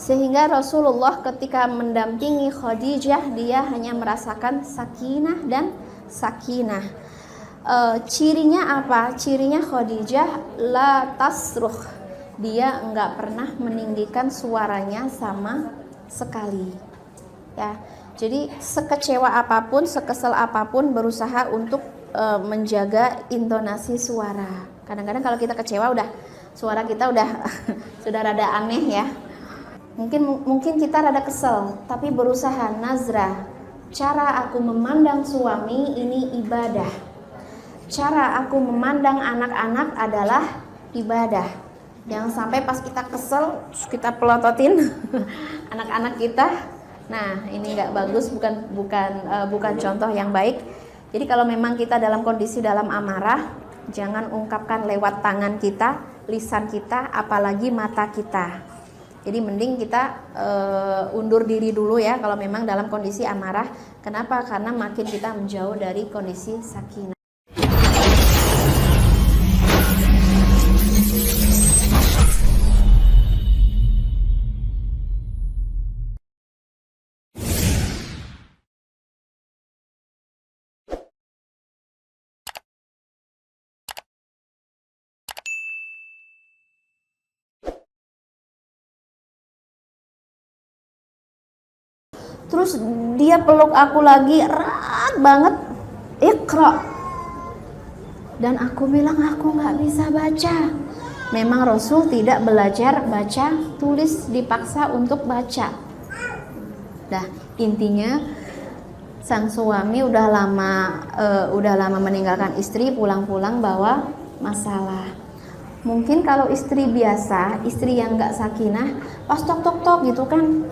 Sehingga Rasulullah ketika mendampingi Khadijah, dia hanya merasakan sakinah dan sakinah. Cirinya apa? Cirinya Khadijah la tasruh, dia enggak pernah meninggikan suaranya sama sekali. Ya, jadi sekecewa apapun, sekesal apapun, berusaha untuk menjaga intonasi suara. Kadang-kadang kalau kita kecewa, udah suara kita udah sudah rada aneh ya. Mungkin kita rada kesel, tapi berusaha nazrah. Cara aku memandang suami ini ibadah. Cara aku memandang anak-anak adalah ibadah. Jangan sampai pas kita kesel, kita pelototin anak-anak kita. Nah, ini nggak bagus, bukan contoh yang baik. Jadi kalau memang kita dalam kondisi dalam amarah, jangan ungkapkan lewat tangan kita, lisan kita, apalagi mata kita. Jadi mending kita undur diri dulu ya kalau memang dalam kondisi amarah. Kenapa? Karena makin kita menjauh dari kondisi sakinah. Terus dia peluk aku lagi erat banget, Iqra. Dan aku bilang aku nggak bisa baca. Memang Rasul tidak belajar baca tulis, dipaksa untuk baca. Nah, intinya sang suami udah lama meninggalkan istri, pulang-pulang bawa masalah. Mungkin kalau istri biasa, istri yang nggak sakinah, pas tok gitu kan,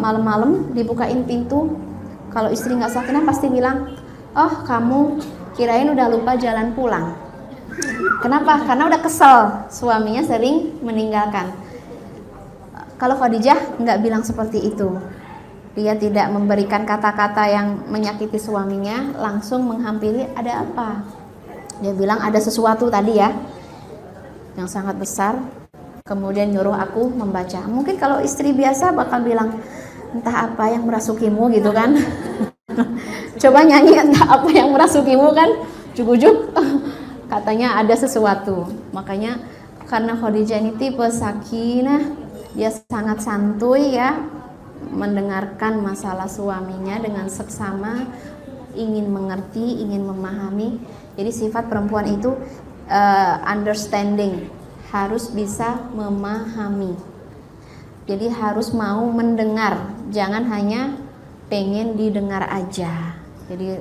malam-malam dibukain pintu. Kalau istri nggak sakinah pasti bilang, oh kamu kirain udah lupa jalan pulang. Kenapa? Karena udah kesel, suaminya sering meninggalkan. Kalau Khadijah nggak bilang seperti itu. Dia tidak memberikan kata-kata yang menyakiti suaminya, langsung menghampiri, ada apa? Dia bilang ada sesuatu tadi ya, yang sangat besar. Kemudian nyuruh aku membaca. Mungkin kalau istri biasa bakal bilang, entah apa yang merasukimu gitu kan. Coba nyanyi entah apa yang merasukimu kan, juk-juk. Katanya ada sesuatu. Makanya karena Khadijah ini tipe sakinah, dia sangat santuy ya, mendengarkan masalah suaminya dengan seksama, ingin mengerti, ingin memahami. Jadi sifat perempuan itu understanding, harus bisa memahami. Jadi harus mau mendengar, jangan hanya pengen didengar aja. Jadi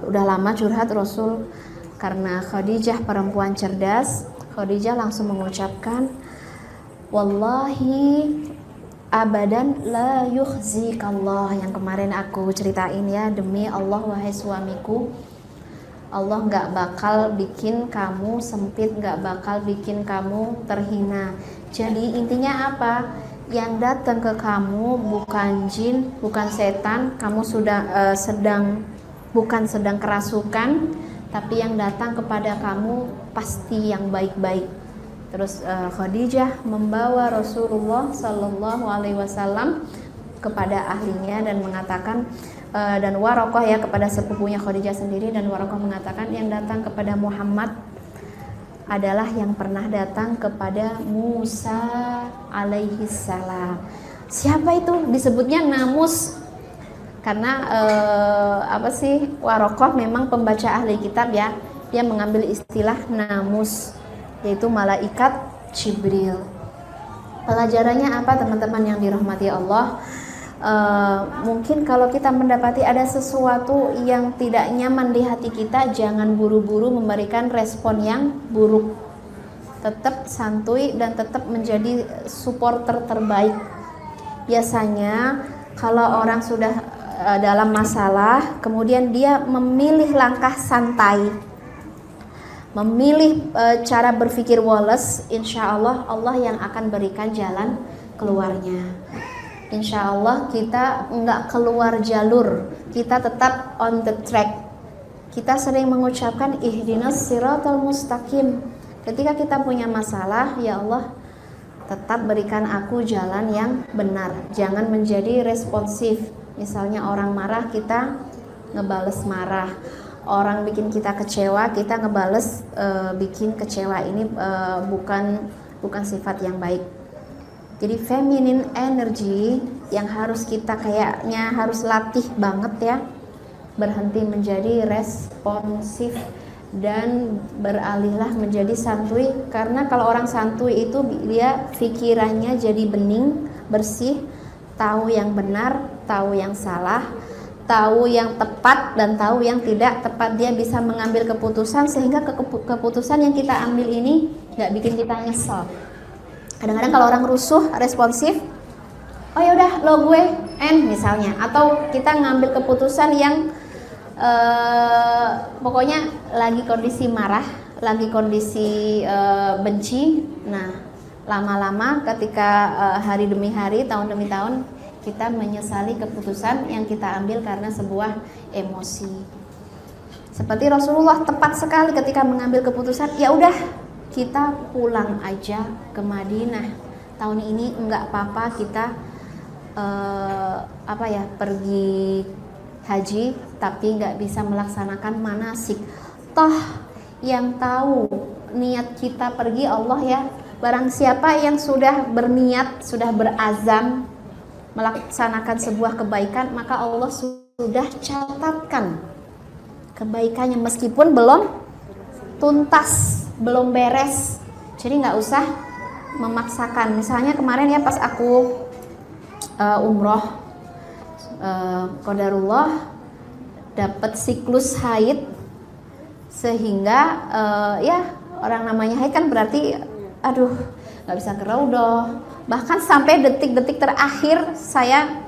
udah lama curhat Rasul karena Khadijah perempuan cerdas. Khadijah langsung mengucapkan, wallahi abadan la yukhzikallah, yang kemarin aku ceritain ya, demi Allah wahai suamiku, Allah gak bakal bikin kamu sempit, gak bakal bikin kamu terhina. Jadi intinya apa? Yang datang ke kamu bukan jin, bukan setan, kamu sudah bukan sedang kerasukan, tapi yang datang kepada kamu pasti yang baik-baik. Terus Khadijah membawa Rasulullah Sallallahu Alaihi Wasallam kepada ahlinya dan mengatakan, dan Waraqah ya, kepada sepupunya Khadijah sendiri, dan Waraqah mengatakan yang datang kepada Muhammad adalah yang pernah datang kepada Musa alaihi salam. Siapa itu? Disebutnya Namus karena Waraqah memang pembaca ahli kitab ya, dia mengambil istilah Namus, yaitu malaikat Jibril. Pelajarannya apa teman-teman yang dirahmati Allah? Mungkin kalau kita mendapati ada sesuatu yang tidak nyaman di hati kita, jangan buru-buru memberikan respon yang buruk. Tetap santuy dan tetap menjadi supporter terbaik. Biasanya kalau orang sudah dalam masalah, kemudian dia memilih langkah santai, memilih cara berpikir woles, insya Allah Allah yang akan berikan jalan keluarnya. Insya Allah kita nggak keluar jalur, kita tetap on the track. Kita sering mengucapkan ihdinas siratal mustaqim. Ketika kita punya masalah, ya Allah tetap berikan aku jalan yang benar. Jangan menjadi responsif. Misalnya orang marah, kita ngebales marah. Orang bikin kita kecewa, kita ngebales bikin kecewa. Ini bukan sifat yang baik. Jadi feminine energy yang harus kita kayaknya harus latih banget ya. Berhenti menjadi responsif dan beralihlah menjadi santuy. Karena kalau orang santuy itu dia pikirannya jadi bening, bersih, tahu yang benar, tahu yang salah, tahu yang tepat dan tahu yang tidak tepat. Dia bisa mengambil keputusan sehingga keputusan yang kita ambil ini nggak bikin kita nyesel. Kadang-kadang kalau orang rusuh, responsif, oh yaudah lo gue end misalnya, atau kita ngambil keputusan yang pokoknya lagi kondisi marah, lagi kondisi benci. Nah, lama-lama ketika hari demi hari, tahun demi tahun, kita menyesali keputusan yang kita ambil karena sebuah emosi. Seperti Rasulullah tepat sekali ketika mengambil keputusan, ya udah kita pulang aja ke Madinah. Tahun ini enggak apa-apa kita pergi haji tapi nggak bisa melaksanakan manasik. Toh yang tahu niat kita pergi Allah ya. Barang siapa yang sudah berniat, sudah berazam melaksanakan sebuah kebaikan, maka Allah sudah catatkan kebaikannya meskipun belum tuntas, belum beres. Jadi nggak usah memaksakan. Misalnya kemarin ya pas aku umroh, qadarullah dapat siklus haid sehingga ya orang namanya haid kan berarti aduh nggak bisa ke raudhah. Bahkan sampai detik-detik terakhir saya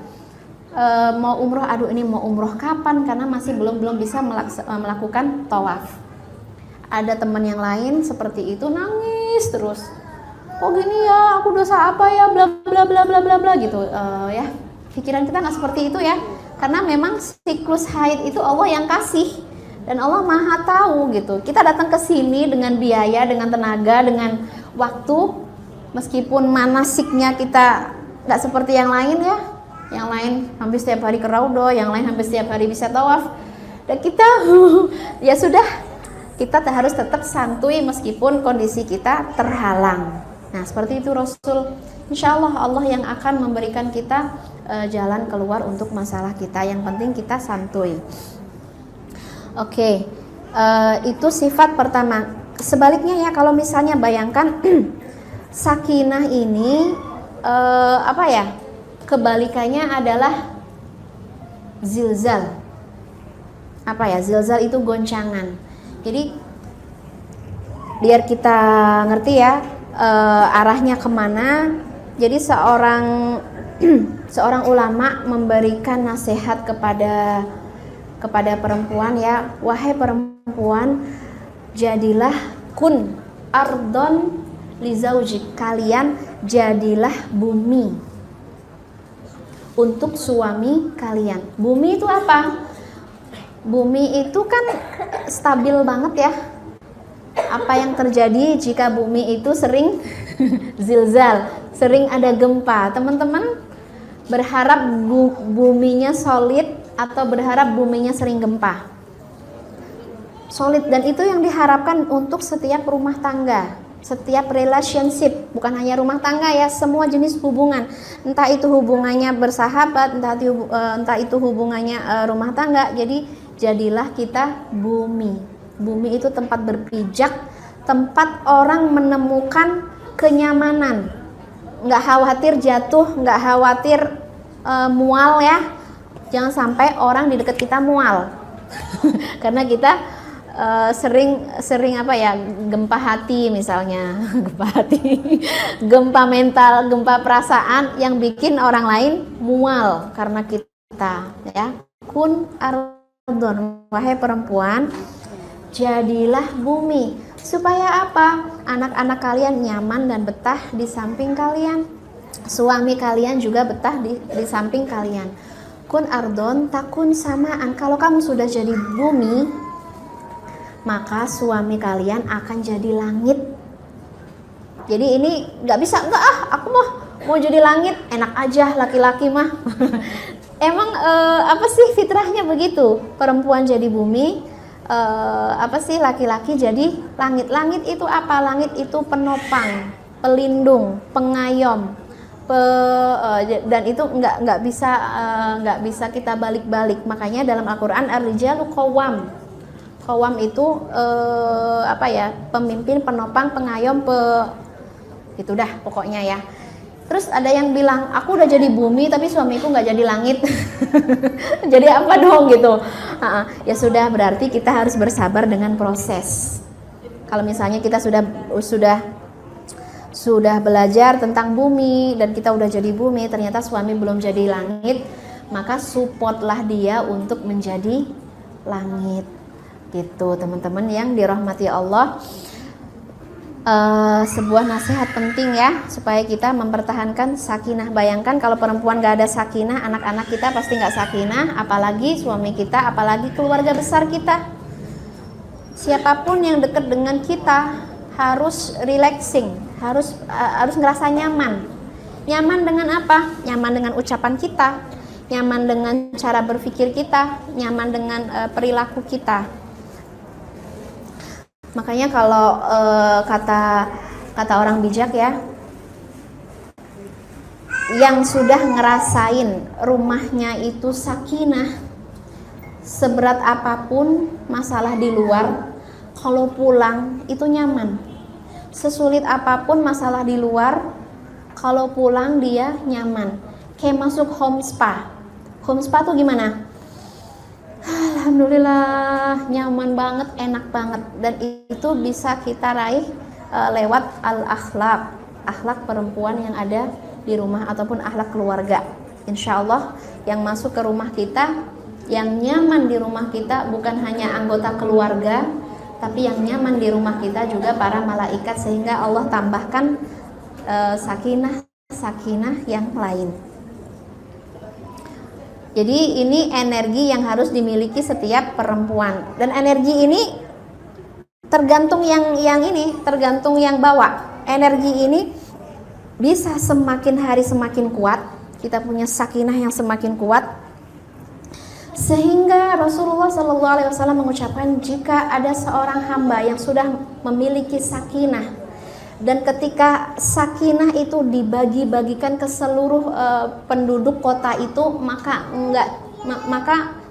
mau umroh, aduh ini mau umroh kapan, karena masih belum bisa melakukan tawaf. Ada teman yang lain seperti itu, nangis terus, kok gini ya, aku dosa apa ya, bla bla bla bla bla bla gitu. Ya pikiran kita nggak seperti itu ya, karena memang siklus haid itu Allah yang kasih dan Allah maha tahu gitu. Kita datang ke sini dengan biaya, dengan tenaga, dengan waktu, meskipun manasiknya kita nggak seperti yang lain ya. Yang lain hampir setiap hari ke raudhah, yang lain hampir setiap hari bisa tawaf, dan kita ya sudah, kita harus tetap santuy meskipun kondisi kita terhalang. Nah seperti itu Rasul. Insya Allah Allah yang akan memberikan kita jalan keluar untuk masalah kita. Yang penting kita santuy. Oke, itu sifat pertama. Sebaliknya ya, kalau misalnya bayangkan sakinah ini kebalikannya adalah zilzal. Zilzal itu goncangan. Jadi biar kita ngerti ya arahnya kemana. Jadi seorang ulama memberikan nasihat kepada perempuan ya, wahai perempuan, jadilah kun ardon li zaujik, kalian jadilah bumi untuk suami kalian. Bumi itu apa? Bumi itu kan stabil banget ya. Apa yang terjadi jika bumi itu sering zilzal, sering ada gempa? Teman-teman berharap buminya solid atau berharap buminya sering gempa? Solid, dan itu yang diharapkan untuk setiap rumah tangga, setiap relationship, bukan hanya rumah tangga ya, semua jenis hubungan. Entah itu hubungannya bersahabat, entah itu hubungannya rumah tangga. Jadi jadilah kita bumi. Bumi itu tempat berpijak, tempat orang menemukan kenyamanan. Nggak khawatir jatuh, nggak khawatir mual ya. Jangan sampai orang di dekat kita mual. Karena kita sering gempa hati misalnya, gempa hati, gempa mental, gempa perasaan yang bikin orang lain mual karena kita ya. Kun ardon, wahai perempuan, jadilah bumi. Supaya apa? Anak-anak kalian nyaman dan betah di samping kalian. Suami kalian juga betah di samping kalian. Kun ardon takun samaan. Kalau kamu sudah jadi bumi, maka suami kalian akan jadi langit. Jadi ini nggak bisa, enggak aku mau jadi langit, enak aja laki-laki mah. Emang apa sih fitrahnya begitu, perempuan jadi bumi, apa sih laki-laki jadi langit. Langit itu apa? Langit itu penopang, pelindung, pengayom, dan itu nggak bisa kita balik-balik. Makanya dalam Al-Quran ar-rijalu qawwam. Qawwam itu apa ya? Pemimpin, penopang, pengayom, gitu dah pokoknya ya. Terus ada yang bilang, aku udah jadi bumi tapi suamiku nggak jadi langit. Jadi apa dong gitu. Ya sudah, berarti kita harus bersabar dengan proses. Kalau misalnya kita sudah belajar tentang bumi dan kita udah jadi bumi, ternyata suami belum jadi langit, maka supportlah dia untuk menjadi langit. Gitu teman-teman yang dirahmati Allah. Sebuah nasihat penting ya, supaya kita mempertahankan sakinah. Bayangkan kalau perempuan gak ada sakinah, anak-anak kita pasti gak sakinah, apalagi suami kita, apalagi keluarga besar kita. Siapapun yang dekat dengan kita harus relaxing, harus ngerasa nyaman. Nyaman dengan apa? Nyaman dengan ucapan kita, nyaman dengan cara berpikir kita, nyaman dengan perilaku kita. Makanya kalau kata orang bijak ya, yang sudah ngerasain rumahnya itu sakinah, seberat apapun masalah di luar, kalau pulang itu nyaman. Sesulit apapun masalah di luar, kalau pulang dia nyaman. Kayak masuk home spa. Home spa tuh gimana? Alhamdulillah, nyaman banget, enak banget. Dan itu bisa kita raih lewat al-akhlak, akhlak perempuan yang ada di rumah ataupun akhlak keluarga. Insya Allah yang masuk ke rumah kita, yang nyaman di rumah kita bukan hanya anggota keluarga, tapi yang nyaman di rumah kita juga para malaikat, sehingga Allah tambahkan sakinah yang lain. Jadi ini energi yang harus dimiliki setiap perempuan, dan energi ini tergantung tergantung yang bawa. Energi ini bisa semakin hari semakin kuat, kita punya sakinah yang semakin kuat, sehingga Rasulullah SAW mengucapkan, jika ada seorang hamba yang sudah memiliki sakinah, dan ketika sakinah itu dibagi-bagikan ke seluruh penduduk kota itu, maka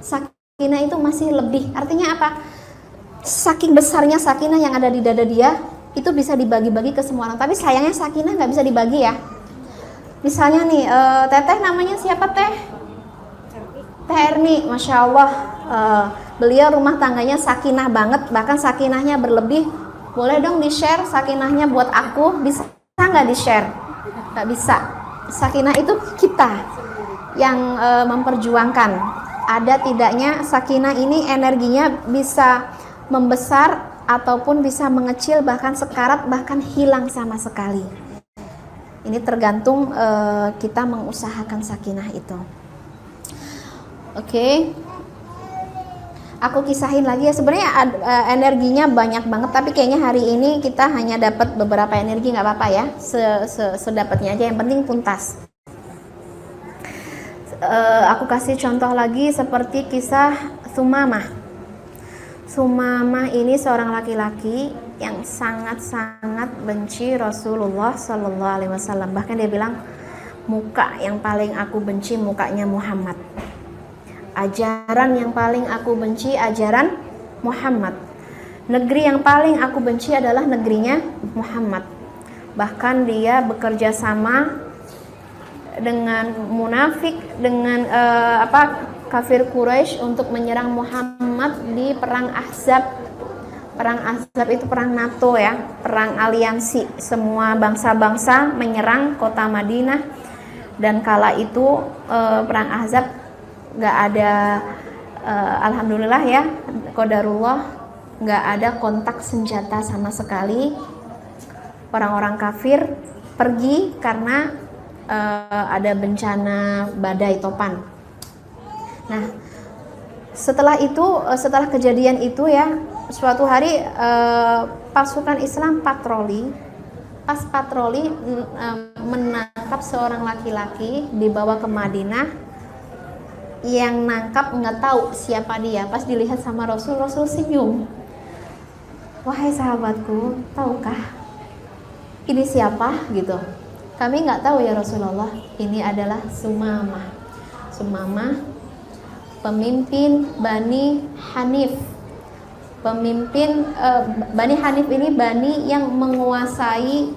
sakinah itu masih lebih. Artinya apa? Saking besarnya sakinah yang ada di dada dia, itu bisa dibagi-bagi ke semua orang. Tapi sayangnya sakinah nggak bisa dibagi ya. Misalnya nih, teteh namanya siapa teh? Teh Erni, Masya Allah. Beliau rumah tangganya sakinah banget, bahkan sakinahnya berlebih. Boleh dong di-share sakinahnya buat aku? Bisa nggak di-share? Nggak bisa. Sakinah itu kita yang memperjuangkan. Ada tidaknya sakinah ini energinya bisa membesar ataupun bisa mengecil, bahkan sekarat, bahkan hilang sama sekali. Ini tergantung kita mengusahakan sakinah itu. Oke. Aku kisahin lagi ya, sebenarnya energinya banyak banget, tapi kayaknya hari ini kita hanya dapat beberapa energi, nggak apa-apa ya, sedapatnya aja, yang penting tuntas. Aku kasih contoh lagi seperti kisah Sumamah. Sumamah ini seorang laki-laki yang sangat-sangat benci Rasulullah SAW. Bahkan dia bilang, muka yang paling aku benci mukanya Muhammad. Ajaran yang paling aku benci ajaran Muhammad. Negeri yang paling aku benci adalah negerinya Muhammad. Bahkan dia bekerja sama dengan munafik, dengan kafir Quraisy untuk menyerang Muhammad di perang Ahzab. Perang Ahzab itu perang NATO ya, perang aliansi, semua bangsa-bangsa menyerang kota Madinah. Dan kala itu perang Ahzab nggak ada, alhamdulillah ya, qadarullah, nggak ada kontak senjata sama sekali. Orang-orang kafir pergi karena ada bencana badai topan. Nah, setelah kejadian itu ya, suatu hari pasukan Islam patroli pas patroli menangkap seorang laki-laki dibawa ke Madinah. Yang nangkap nggak tahu siapa dia. Pas dilihat sama Rasul, Rasul senyum. Wahai sahabatku, tahukah ini siapa gitu? Kami nggak tahu ya Rasulullah. Ini adalah Sumamah. Sumamah pemimpin Bani Hanif. Pemimpin Bani Hanif ini bani yang menguasai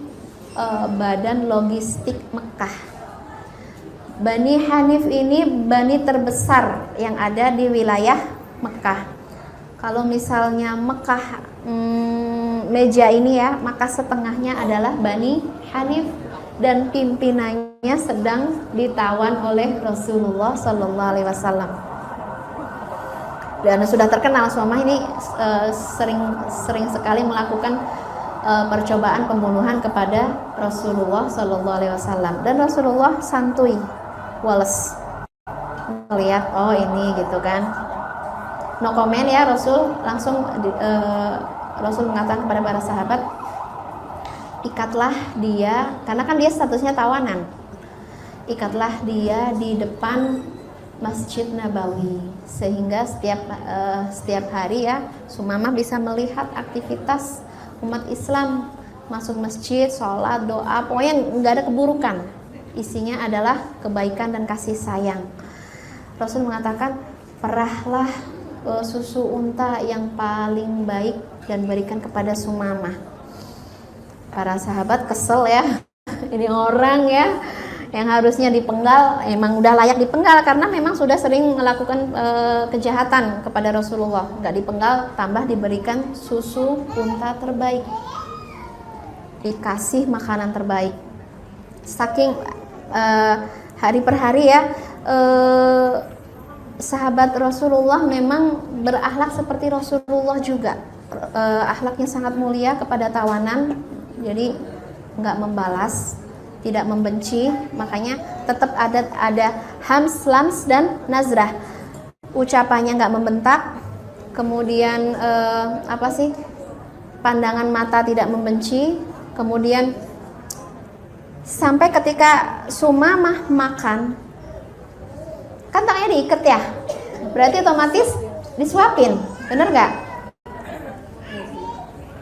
badan logistik Mekah. Bani Hanif ini bani terbesar yang ada di wilayah Mekah. Kalau misalnya Mekah meja ini ya, maka setengahnya adalah Bani Hanif dan pimpinannya sedang ditawan oleh Rasulullah Sallallahu Alaihi Wasallam. Dan sudah terkenal Sumamah ini sering sekali melakukan percobaan pembunuhan kepada Rasulullah Sallallahu Alaihi Wasallam. Dan Rasulullah santuy, wales, melihat oh ini gitu kan, no comment ya Rasul. Langsung Rasul mengatakan kepada para sahabat, ikatlah dia, karena kan dia statusnya tawanan, ikatlah dia di depan Masjid Nabawi, sehingga setiap hari ya Sumamah bisa melihat aktivitas umat Islam, masuk masjid, sholat, doa, pokoknya nggak ada keburukan, isinya adalah kebaikan dan kasih sayang. Rasul mengatakan, perahlah susu unta yang paling baik dan berikan kepada Sumamah. Para sahabat kesel ya, ini orang ya yang harusnya dipenggal, emang udah layak dipenggal karena memang sudah sering melakukan kejahatan kepada Rasulullah. Nggak dipenggal, tambah diberikan susu unta terbaik, dikasih makanan terbaik. Saking hari per hari ya, sahabat Rasulullah memang berakhlak seperti Rasulullah juga. Akhlaknya sangat mulia kepada tawanan, jadi nggak membalas, tidak membenci, makanya tetap ada hams, lams, dan nazrah. Ucapannya nggak membentak, kemudian pandangan mata tidak membenci, kemudian sampai ketika Sumamah makan, kan tangannya diikat ya, berarti otomatis disuapin, bener nggak?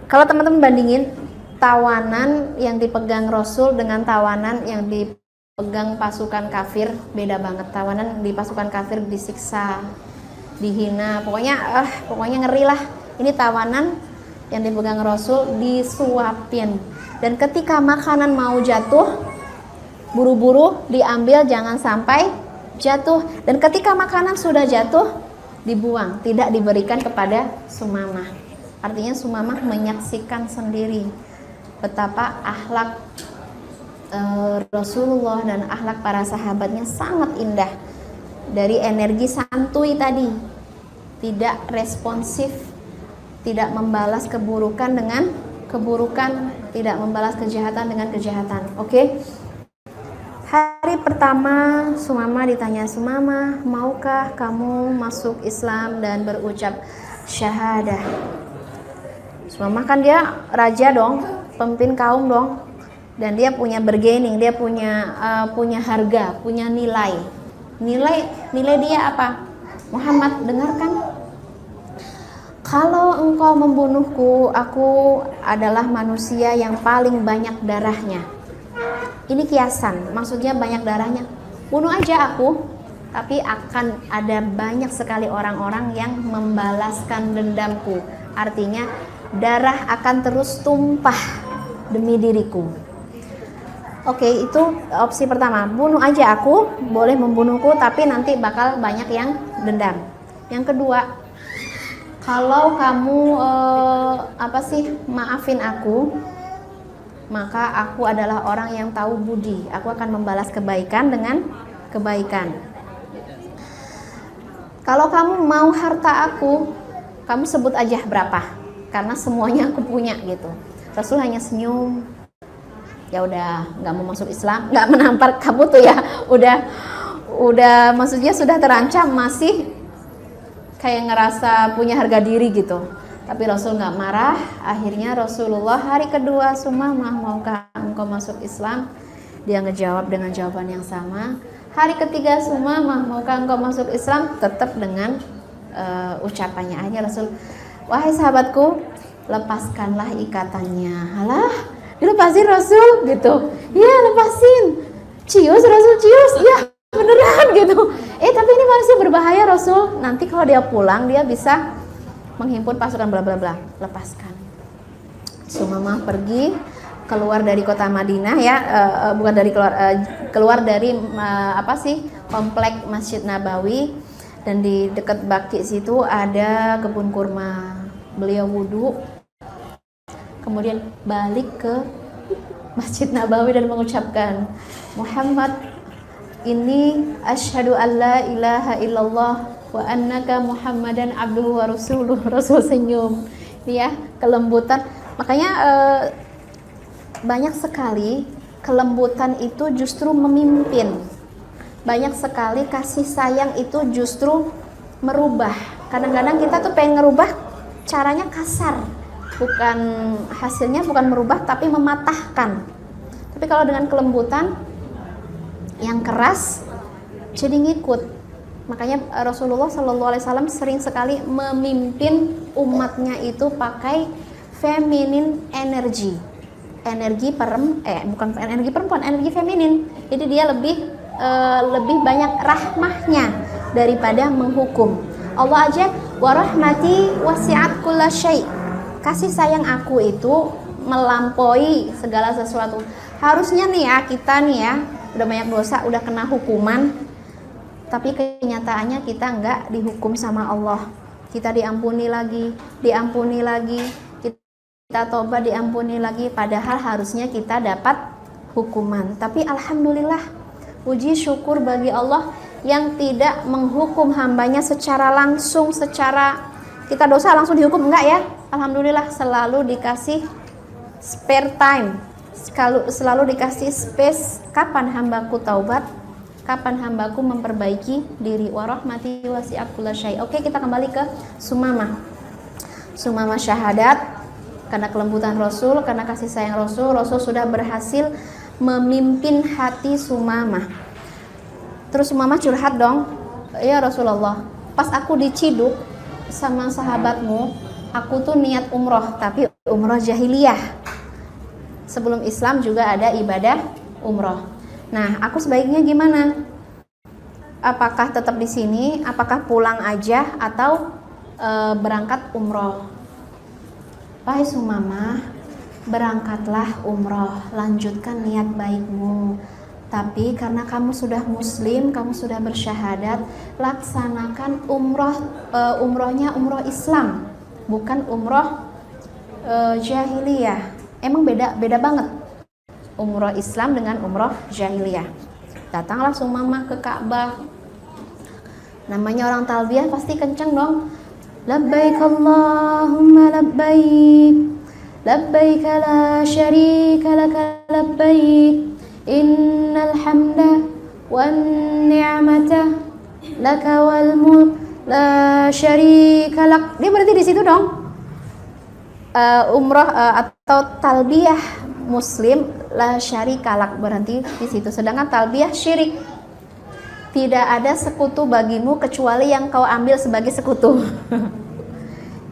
Kalau teman-teman bandingin tawanan yang dipegang Rasul dengan tawanan yang dipegang pasukan kafir, beda banget. Tawanan di pasukan kafir disiksa, dihina, pokoknya ngeri lah. Ini tawanan yang dipegang Rasul disuapin, dan ketika makanan mau jatuh, buru-buru diambil, jangan sampai jatuh. Dan ketika makanan sudah jatuh, dibuang, tidak diberikan kepada Sumamah. Artinya Sumamah menyaksikan sendiri betapa akhlak Rasulullah dan akhlak para sahabatnya sangat indah. Dari energi santuy tadi, tidak responsif, tidak membalas keburukan dengan keburukan, tidak membalas kejahatan dengan kejahatan. Oke? Hari pertama Sumamah ditanya, Sumamah, maukah kamu masuk Islam dan berucap syahadah? Sumamah kan dia raja dong, pemimpin kaum dong, dan dia punya bargaining, dia punya harga, punya nilai dia apa? Muhammad, dengarkan, kalau engkau membunuhku, aku adalah manusia yang paling banyak darahnya. Ini kiasan, maksudnya banyak darahnya, bunuh aja aku, tapi akan ada banyak sekali orang-orang yang membalaskan dendamku. Artinya darah akan terus tumpah demi diriku. Oke, itu opsi pertama, bunuh aja aku, boleh membunuhku, tapi nanti bakal banyak yang dendam. Yang kedua, kalau kamu maafin aku, maka aku adalah orang yang tahu budi, aku akan membalas kebaikan dengan kebaikan. Kalau kamu mau harta aku, kamu sebut aja berapa, karena semuanya aku punya gitu. Rasul hanya senyum. Ya udah, nggak mau masuk Islam, nggak menampar kamu tuh ya. Udah maksudnya sudah terancam, masih kayak ngerasa punya harga diri gitu. Tapi Rasul nggak marah. Akhirnya Rasulullah hari kedua, Sumamah, maukah engkau masuk Islam? Dia ngejawab dengan jawaban yang sama. Hari ketiga, Sumamah, maukah engkau masuk Islam? Tetap dengan ucapannya. Akhirnya Rasul, wahai sahabatku, lepaskanlah ikatannya. Halah, dilepasin Rasul gitu. Ya lepasin. Cius Rasul, cius. Ya beneran gitu. Tapi ini manusia berbahaya Rasul. Nanti kalau dia pulang dia bisa menghimpun pasukan bla bla bla. Lepaskan. Sumamah pergi keluar dari kota Madinah ya, bukan dari keluar dari komplek Masjid Nabawi, dan di dekat Baqi situ ada kebun kurma. Beliau wudhu, kemudian balik ke Masjid Nabawi dan mengucapkan, Muhammad, ini asyhadu an la ilaha illallah wa annaka Muhammadan abduhu wa rasuluh. Rasul senyum. Ini ya, kelembutan. Makanya banyak sekali kelembutan itu justru memimpin. Banyak sekali kasih sayang itu justru merubah. Kadang-kadang kita tuh pengen ngerubah, caranya kasar. Bukan, hasilnya bukan merubah tapi mematahkan. Tapi kalau dengan kelembutan yang keras jadi ngikut. Makanya Rasulullah SAW sering sekali memimpin umatnya itu pakai feminine energy. Energi perempuan, energi feminin. Jadi dia lebih banyak rahmahnya daripada menghukum. Allah aja, warahmati wasi'at kulla syai'. Kasih sayang aku itu melampaui segala sesuatu. Harusnya nih ya, kita nih ya udah banyak dosa, udah kena hukuman, tapi kenyataannya kita nggak dihukum sama Allah. Kita diampuni lagi, kita tobat, diampuni lagi, padahal harusnya kita dapat hukuman. Tapi alhamdulillah, puji syukur bagi Allah yang tidak menghukum hambanya secara langsung, secara kita dosa langsung dihukum, enggak ya. Alhamdulillah selalu dikasih spare time, selalu dikasih space. Kapan hambaku taubat, kapan hambaku memperbaiki diri. Warahmati wasi'at kulla syai'. Oke, kita kembali ke Sumamah. Sumamah syahadat karena kelembutan Rasul, karena kasih sayang Rasul. Rasul sudah berhasil memimpin hati Sumamah. Terus Sumamah curhat dong, ya Rasulullah, pas aku diciduk sama sahabatmu, aku tuh niat umroh, tapi umroh jahiliyah. Sebelum Islam juga ada ibadah umroh. Nah, aku sebaiknya gimana? Apakah tetap di sini? Apakah pulang aja atau berangkat umroh? Wahai Sumamah, berangkatlah umroh, lanjutkan niat baikmu. Tapi karena kamu sudah muslim, kamu sudah bersyahadat, laksanakan umrohnya umroh Islam, bukan umroh jahiliyah. Emang beda banget umroh Islam dengan umroh jahiliyah. Datanglah Sumamah ke Ka'bah. Namanya orang talbiyah pasti kenceng dong. Labbaik Allahumma labbaik, labbaik la syarika laka labbaik, innal hamda wan ni'mata laka wal mulk la syarika lak. Dia berarti di situ dong. Umroh atau talbiyah muslim la syarika lak, berhenti di situ. Sedangkan talbiyah syirik, tidak ada sekutu bagimu kecuali yang kau ambil sebagai sekutu.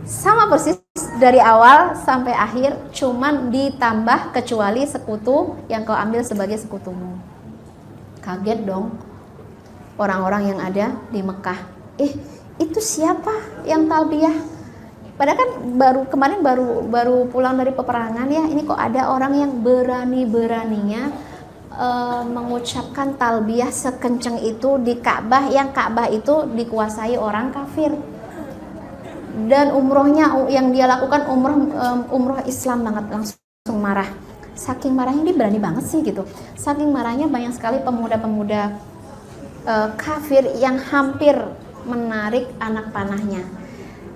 Sama persis dari awal sampai akhir, cuman ditambah kecuali sekutu yang kau ambil sebagai sekutumu. Kaget dong orang-orang yang ada di Mekah. Itu siapa yang talbiyah? Padahal kan kemarin baru pulang dari peperangan ya. Ini kok ada orang yang berani-beraninya mengucapkan talbiyah sekenceng itu di Ka'bah, yang Ka'bah itu dikuasai orang kafir. Dan umrohnya yang dia lakukan umroh Islam banget, langsung marah. Saking marahnya dia berani banget sih gitu. Saking marahnya banyak sekali pemuda-pemuda kafir yang hampir menarik anak panahnya,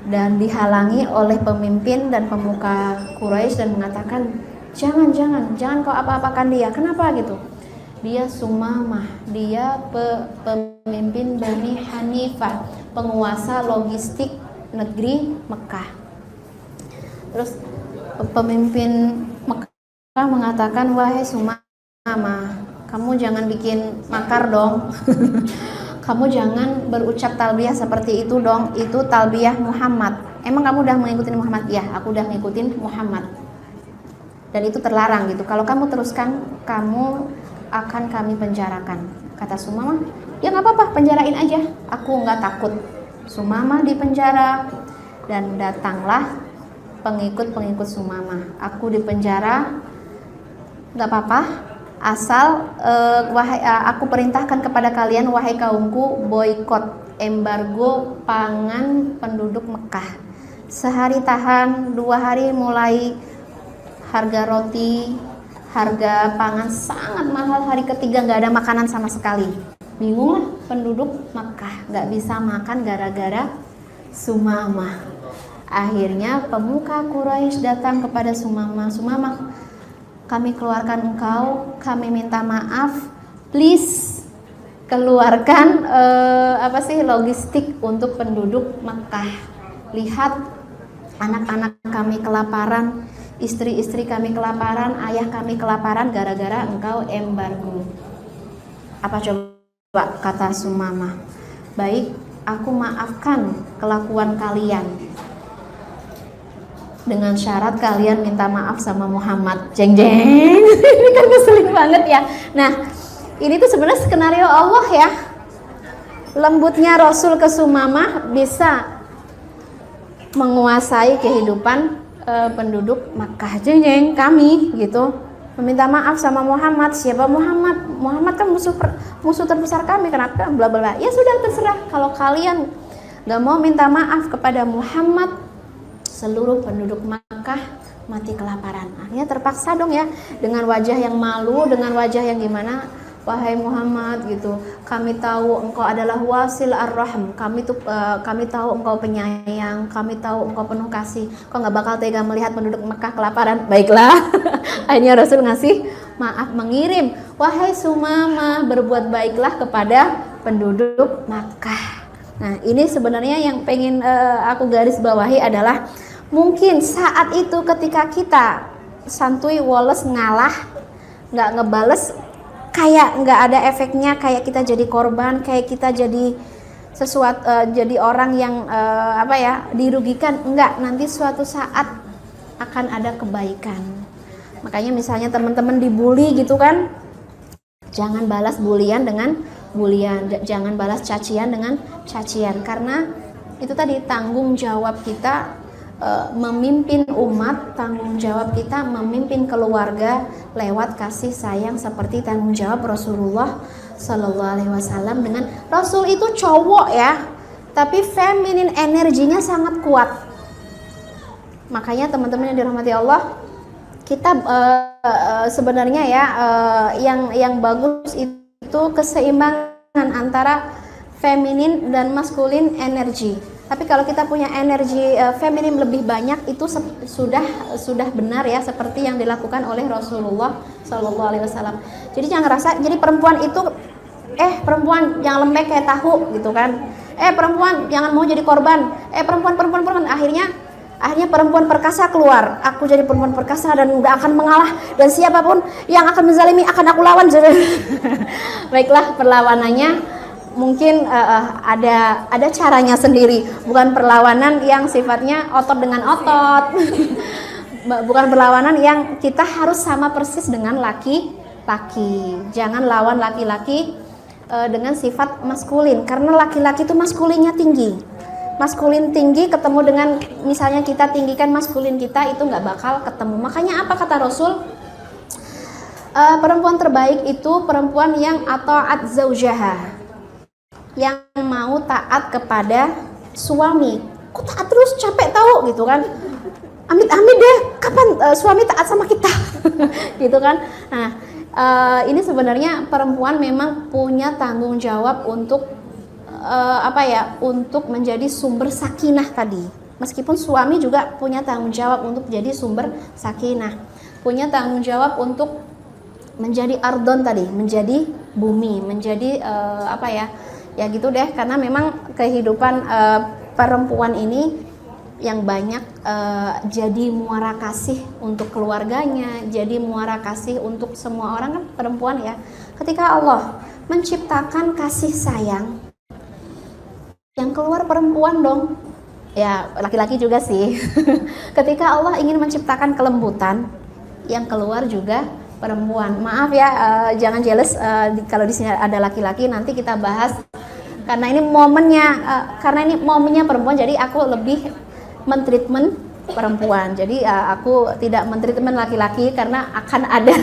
dan dihalangi oleh pemimpin dan pemuka Quraisy dan mengatakan, jangan kau apa-apakan dia. Kenapa gitu? Dia Sumamah, dia pemimpin Bani Hanifah, penguasa logistik negeri Mekah. Terus pemimpin Mekah mengatakan, wahai Sumamah, kamu jangan bikin makar dong. Kamu jangan berucap talbiyah seperti itu dong. Itu talbiyah Muhammad. Emang kamu udah mengikuti Muhammad? Ya, aku udah ngikutin Muhammad. Dan itu terlarang gitu. Kalau kamu teruskan, kamu akan kami penjarakan. Kata Sumamah, ya nggak apa-apa, penjarain aja. Aku nggak takut. Sumamah dipenjara dan datanglah pengikut-pengikut Sumamah. Aku dipenjara, nggak apa-apa. Asal aku perintahkan kepada kalian, wahai kaumku, boikot, embargo pangan penduduk Mekah. Sehari tahan, 2 hari mulai harga roti, harga pangan sangat mahal. Hari ketiga nggak ada makanan sama sekali. Bingung lah penduduk Mekah, nggak bisa makan gara-gara Sumamah. Akhirnya pemuka Quraisy datang kepada Sumamah. Sumamah, kami keluarkan engkau, kami minta maaf, please keluarkan logistik untuk penduduk Mekah. Lihat anak-anak kami kelaparan, istri-istri kami kelaparan, ayah kami kelaparan gara-gara engkau embargo. Apa coba kata Sumamah? Baik, aku maafkan kelakuan kalian. Dengan syarat kalian minta maaf sama Muhammad. Jeng jeng. Ini kan ngeselin banget ya. Nah, ini tuh sebenarnya skenario Allah ya. Lembutnya Rasul ke Sumamah bisa menguasai kehidupan penduduk Makkah. Jeng jeng, kami gitu meminta maaf sama Muhammad. Siapa Muhammad? Muhammad kan musuh terbesar kami. Kenapa? Bla bla bla. Ya sudah, terserah. Kalau kalian gak mau minta maaf kepada Muhammad, seluruh penduduk Makkah mati kelaparan. Akhirnya terpaksa dong ya, dengan wajah yang malu, dengan wajah yang gimana, wahai Muhammad gitu, kami tahu engkau adalah wasil ar-rahm, kami tahu engkau penyayang, kami tahu engkau penuh kasih, kau nggak bakal tega melihat penduduk Makkah kelaparan. Baiklah. Akhirnya Rasul ngasih maaf, mengirim, wahai Sumamah, berbuat baiklah kepada penduduk Makkah. Nah, ini sebenarnya yang pengen aku garis bawahi adalah mungkin saat itu ketika kita santuy woles ngalah, nggak ngebales, kayak nggak ada efeknya, kayak kita jadi korban, kayak kita jadi jadi orang yang dirugikan. Enggak, nanti suatu saat akan ada kebaikan. Makanya misalnya teman-teman dibully gitu kan, jangan balas bulian dengan bulian, jangan balas cacian dengan cacian, karena itu tadi tanggung jawab kita memimpin umat, tanggung jawab kita memimpin keluarga lewat kasih sayang seperti tanggung jawab Rasulullah Sallallahu Alaihi Wasallam. Dengan Rasul itu cowok ya, tapi feminin energinya sangat kuat. Makanya teman-teman yang dirahmati Allah, kita sebenarnya ya yang bagus itu keseimbangan antara feminin dan maskulin energi. Tapi kalau kita punya energi feminin lebih banyak, itu sudah benar ya, seperti yang dilakukan oleh Rasulullah Sallallahu Alaihi Wasallam. Jadi jangan rasa jadi perempuan itu perempuan jangan lembek kayak tahu gitu kan. Perempuan jangan mau jadi korban. Perempuan akhirnya perempuan perkasa keluar. Aku jadi perempuan perkasa dan gak akan mengalah, dan siapapun yang akan menzalimi akan aku lawan. Baiklah, perlawanannya mungkin ada caranya sendiri, bukan perlawanan yang sifatnya otot dengan otot. Bukan perlawanan yang kita harus sama persis dengan laki-laki. Jangan lawan laki-laki dengan sifat maskulin, karena laki-laki itu maskulinnya tinggi. Maskulin tinggi ketemu dengan misalnya kita tinggikan maskulin kita, itu nggak bakal ketemu. Makanya apa kata Rasul? Perempuan terbaik itu perempuan yang ata'at zaujaha, yang mau taat kepada suami. Kok taat terus, capek tahu gitu kan. Amit-amit deh, kapan suami taat sama kita? Gitu kan. Nah, ini sebenarnya perempuan memang punya tanggung jawab untuk untuk menjadi sumber sakinah tadi. Meskipun suami juga punya tanggung jawab untuk jadi sumber sakinah, punya tanggung jawab untuk menjadi ardon tadi, menjadi bumi, menjadi ya gitu deh. Karena memang kehidupan perempuan ini yang banyak jadi muara kasih untuk keluarganya, jadi muara kasih untuk semua orang, kan perempuan ya. Ketika Allah menciptakan kasih sayang, yang keluar perempuan dong. Ya, laki-laki juga sih. Ketika Allah ingin menciptakan kelembutan, yang keluar juga perempuan. Maaf ya, jangan jealous kalau di sini ada laki-laki, nanti kita bahas. Karena ini momennya perempuan, jadi aku lebih mentreatment perempuan. Jadi aku tidak mentreatment laki-laki karena akan ada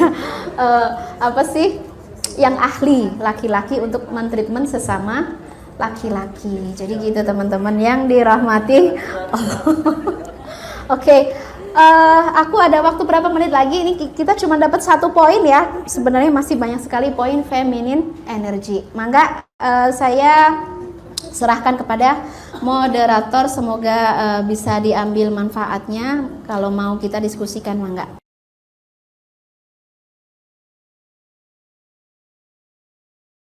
yang ahli laki-laki untuk mentreatment sesama laki-laki. Jadi gitu teman-teman yang dirahmati Allah. Oke, aku ada waktu berapa menit lagi? Ini kita cuma dapat 1 poin ya. Sebenarnya masih banyak sekali poin feminine energy. Mangga saya serahkan kepada moderator, semoga bisa diambil manfaatnya. Kalau mau kita diskusikan, mangga.